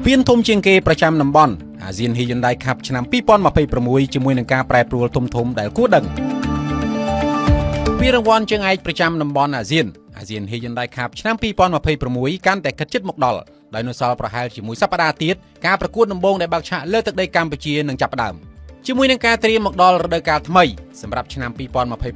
ពានធំជាងគេប្រចាំតំបន់អាស៊ានហ៊ីយុនដៃខាប់ឆ្នាំ2026ជាមួយនឹងការប្រែប្រួលធំៗដែលគួរដឹងពានរង្វាន់ជើងឯកប្រចាំតំបន់អាស៊ានហ៊ីយុនដៃខាប់ឆ្នាំ2026កាន់តែគិតជិតមកដល់ដោយនៅសល់ប្រហែលជាមួយសប្តាហ៍ទៀតការប្រកួតដំបូងដែលបើកឆាកលើទឹកដីកម្ពុជានឹងចាប់ផ្ដើមជាមួយនឹងការត្រៀមមកដល់រដូវកាលថ្មីសម្រាប់ឆ្នាំ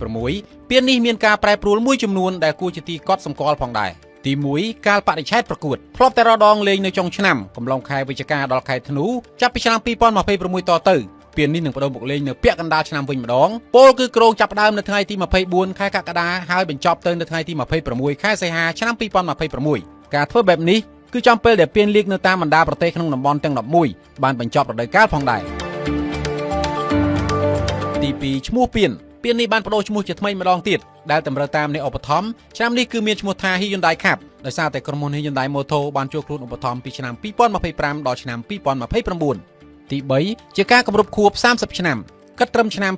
2026ពាននេះមានការប្រែប្រួលមួយចំនួនដែលគួរជាទីកត់សម្គាល់ផងដែរទី1កាលបរិច្ឆេទប្រកួតធ្លាប់តែរដងលេងនៅចុងឆ្នាំកំឡុងខែវិច្ឆិកាដល់ខែធ្នូចាប់ពីឆ្នាំ2026តទៅពាននេះនឹងបដូរមកលេងនៅពាក់កណ្ដាលឆ្នាំវិញម្ដងពលគឺគ្រោងចាប់ផ្ដើមនៅថ្ងៃទី24ខែកក្កដាហើយបញ្ចប់ទៅនៅថ្ងៃទី26ខែសីហាឆ្នាំ2026ការធ្វើបែបនេះគឺចំពេលដែលពានលីកនៅតាមបណ្ដាប្រទេសក្នុងតំបន់ទាំង11បានបញ្ចប់រដូវកាលផងដែរទី2ឈ្មោះពាននេះបានបដូរឈ្មោះជាថ្មីម្ដងទៀតដែលតម្រូវតាមអ្នកឧបត្ថម្ភឆ្នាំនេះគឺមានឈ្មោះថា Hyundai Cup ដោយសារតែក្រុមហ៊ុន Hyundai Motor បានចូលខ្លួនឧបត្ថម្ភពីឆ្នាំ2025ដល់ឆ្នាំ2029ទី3ជាការគម្រប់ខួប30ឆ្នាំគិតត្រឹមឆ្នាំ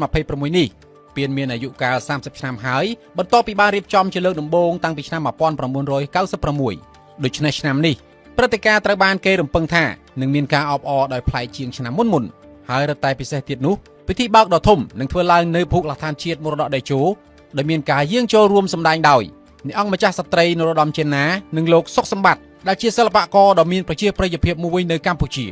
2026នេះពានមានអាយុកាល30ឆ្នាំហើយបន្ទាប់ពីបានរៀបចំជាលើកដំបូងតាំងពីឆ្នាំ1996ដូច្នេះឆ្នាំនេះព្រឹត្តិការណ៍ត្រូវបានគេរំពឹងថានឹងមានការអបអរដោយប្លែកជាងឆ្នាំមុនហើយរត់តែពិសេសទៀតនោះពិធីបើកដ៏ធំនឹងធ្វើឡើងនៅភូមិលដ្ឋានជាតិមរតកតេជោដែលមានការយាងចូលរួមសម្ដែងដោយអ្នកអង្គម្ចាស់ស្ត្រីនរោត្តមចេនណានិងលោកសុកសម្បត្តិដែលជាសិល្បករដ៏មានប្រជាប្រិយភាពមួយនៅកម្ពុជា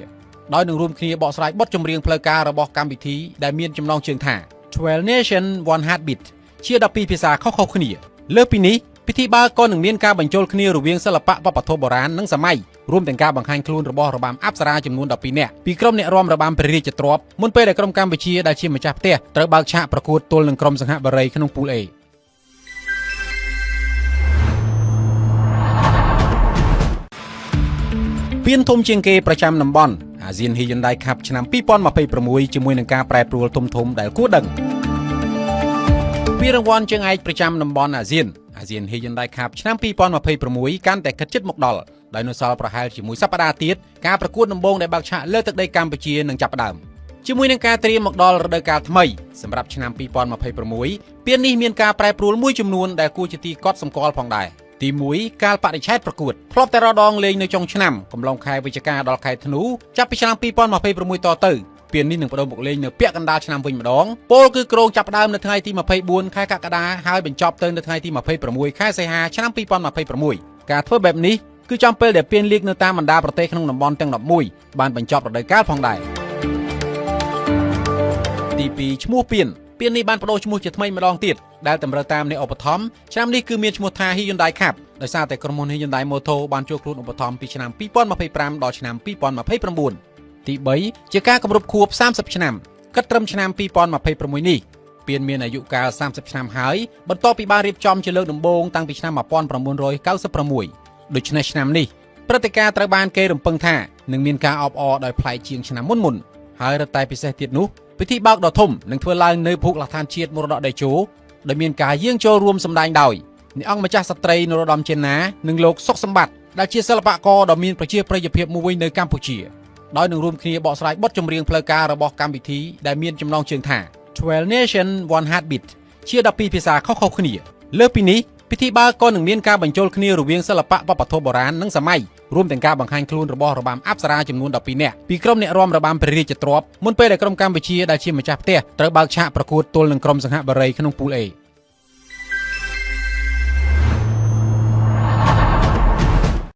ដោយនឹងរួមគ្នាបកស្រាយបទចម្រៀងផ្លូវការរបស់កម្មវិធីដែលមានចំណងជើងថា 12 Nation One Heartbeat ជា12ភាសាខុសៗគ្នាលើសពីនេះពិធីបើកក៏នឹងមានការបញ្ចូលគ្នារវាងសិល្បៈវប្បធម៌បុរាណនិងសម័យរួមទាំងការបង្ហាញខ្លួនរបស់របាំអប្សរាចំនួន12នាក់ពីក្រុមអ្នករាំរបាំព្រះរាជទ្រព្យមុនពេលដែលក្រុមកម្ពុជាដែលជាម្ចាស់ផ្ទះត្រូវបើកឆាកប្រកួតទល់នឹងក្រុមសង្ហបុរីក្នុងពូល A ពានធំជាងគេប្រចាំតំបន់អាស៊ានហ៊ីយុនដៃខាប់ឆ្នាំ2026ជាមួយនឹងការប្រែប្រួលធំៗដែលគួរដឹងពានរង្វាន់ជើងឯកប្រចាំតំបន់អាស៊ានហ៊ីយុនដៃខាប់ឆ្នាំ2026កាន់តែគិតជិតមកដល់ដោយនៅសល់ប្រហែលជាមួយសប្តាហ៍ទៀតការប្រកួតដំបូងដែលបើកឆាកលើទឹកដីកម្ពុជានឹងចាប់ផ្ដើមជាមួយនឹងការត្រៀមមកដល់រដូវកាលថ្មីសម្រាប់ឆ្នាំ2026ពាននេះមានការប្រែប្រួលមួយចំនួនដែលគួរជាទីកត់សម្គាល់ផងដែរទី1កាលបរិច្ឆេទប្រកួតធ្លាប់តែរដងលេងនៅចុងឆ្នាំកំឡុងខែវិច្ឆិកាដល់ខែធ្នូចាប់ពីឆ្នាំ2026តទៅពាននេះនឹងបដូរមកលេងនៅពាក់កណ្ដាលឆ្នាំវិញម្ដងពលគឺគ្រោងចាប់ផ្ដើមនៅថ្ងៃទី24ខែកក្កដាហើយបញ្ចប់ទៅនៅថ្ងៃទី26ខែសីហាឆ្នាំ2026ការធ្វើបែបនេះគឺចំពេលដែលពានលីកនៅតាមបណ្ដាប្រទេសក្នុងតំបន់ទាំង11បានបញ្ចប់រដូវកាលផងដែរទី2ឈ្មោះពាននេះបានបដូរឈ្មោះជាថ្មីម្ដងទៀតដែលតម្រូវតាមអ្នកឧបត្ថម្ភឆ្នាំនេះគឺមានឈ្មោះថា Hyundai Cup ដោយសារតែក្រុមហ៊ុន Hyundai Motor បានចូលខ្លួនឧបត្ថម្ភពីឆ្នាំ2025ដល់ឆ្នាំ2029ទី3ជាការគម្រប់ខួប30ឆ្នាំគិតត្រឹមឆ្នាំ2026នេះពានមានអាយុកាល30ឆ្នាំហើយបន្ទាប់ពីបានរៀបចំជាលើកដំបូងតាំងពីឆ្នាំ1996ដូច្នេះឆ្នាំនេះព្រឹត្តិការណ៍ត្រូវបានគេរំពឹងថានឹងមានការអបអរដោយប្លែកជាងឆ្នាំមុនហើយរត់តែពិសេសទៀតនោះពិធីបើកដ៏ធំនឹងធ្វើឡើងនៅភូមិលដ្ឋានជាតិមរតកតេជោដែលមានការយាងចូលរួមសម្ដែងដោយអ្នកអង្គម្ចាស់ស្ត្រីនរោត្តមចេនណានិងលោកសុកសម្បត្តិដែលជាសិល្បករដ៏មានប្រជាប្រិយភាពមួយនៅកម្ពុជាដោយនឹងរួមគ្នាបកស្រាយបទចម្រៀងផ្លូវការរបស់កម្មវិធីដែលមានចំណងជើងថា 12 Nation One Heartbeat ជា12ភាសាខុសៗគ្នាលើសពីនេះពិធីបើកក៏នឹងមានការបញ្ចូលគ្នារវាងសិល្បៈវប្បធម៌បុរាណនិងសម័យរួមទាំងការបង្ហាញខ្លួនរបស់របាំអប្សរាចំនួន12នាក់ពីក្រុមអ្នករាំរបាំព្រះរាជទ្រព្យមុនពេលដែលក្រុមកម្ពុជាដែលជាម្ចាស់ផ្ទះត្រូវបើកឆាកប្រកួតទល់នឹងក្រុមសង្ហបុរីក្នុងពូល A